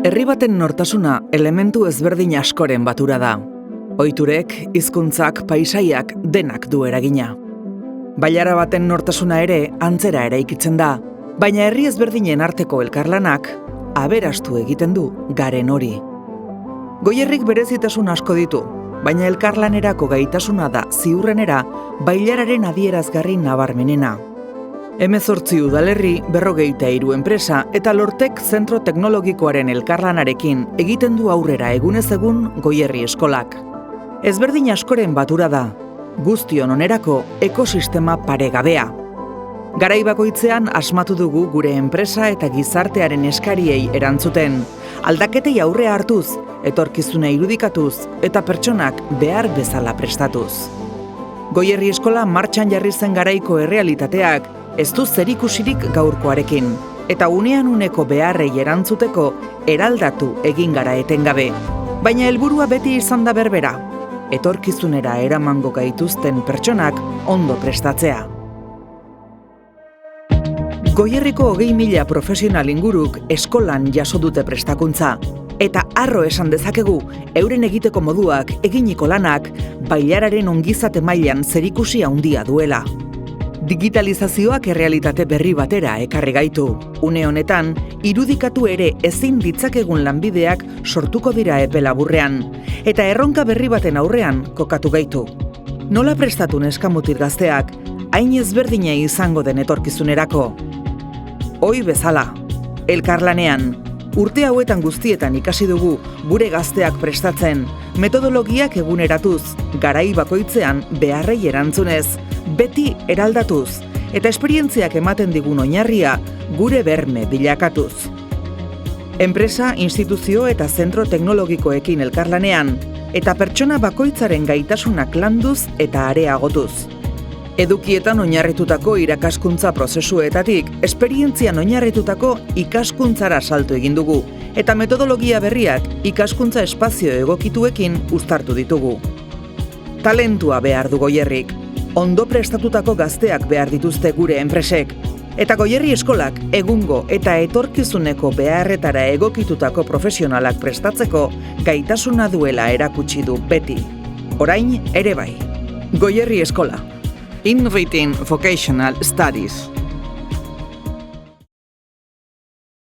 Herri baten nortasuna elementu ezberdin askoren batura da. Ohiturek, hizkuntzak, paisaiak denak du eragina. Bailara baten nortasuna ere antzera eraikitzen da, baina herri ezberdinen arteko elkarlanak aberastu egiten du garen hori. Goierrik berezitasun asko ditu, baina elkarlanerako gaitasuna da ziurrenera bailararen adierazgarri nabarmenena. 18 udalerri, 43 enpresa eta Lortek zentro teknologikoaren elkarlanarekin egiten du aurrera egunez egun Goierri eskolak. Ezberdin askoren batura da, guztion onerako ekosistema paregabea. Garai bakoitzean asmatu dugu gure enpresa eta gizartearen eskariei erantzuten, aldaketei aurrea hartuz, etorkizuna irudikatuz eta pertsonak behar bezala prestatuz. Goierri eskola martxan jarri zen garaiko errealitateak ez du zerikusirik gaurkoarekin, eta unean uneko beharrei erantzuteko eraldatu egin gara etengabe. Baina helburua beti izan da berbera, etorkizunera eramango gaituzten pertsonak ondo prestatzea. Goierriko 20.000 profesional inguruk eskolan jaso dute prestakuntza, eta harro esan dezakegu euren egiteko moduak, eginiko lanak, bailararen ongizate mailan zerikusi handia duela. Digitalizazioak errealitate berri batera ekarri gaitu. Une honetan, irudikatu ere ezin ditzakegun lanbideak sortuko dira epe laburrean, eta erronka berri baten aurrean kokatu gaitu. Nola prestatu neskamutil gazteak, hain ezberdina izango den etorkizunerako? Hoi bezala, elkarlanean, urte hauetan guztietan ikasi dugu gure gazteak prestatzen, metodologiak eguneratuz, garai bakoitzean beharrei erantzunez, beti eraldatuz, eta esperientziak ematen digun oinarria gure berme bilakatuz. Enpresa, instituzio eta zentro teknologikoekin elkarlanean, eta pertsona bakoitzaren gaitasunak landuz eta areagotuz. Edukietan oinarritutako irakaskuntza prozesuetatik, esperientzian oinarritutako ikaskuntzara salto egin dugu, eta metodologia berriak ikaskuntza espazio egokituekin uztartu ditugu. Talentua behar du Goierrik, ondo prestatutako gazteak behar dituzte gure enpresek, eta Goierri eskolak egungo eta etorkizuneko beharretara egokitutako profesionalak prestatzeko gaitasuna duela erakutsi du beti. Orain ere bai. Goierri eskola. Innovating Vocational Studies.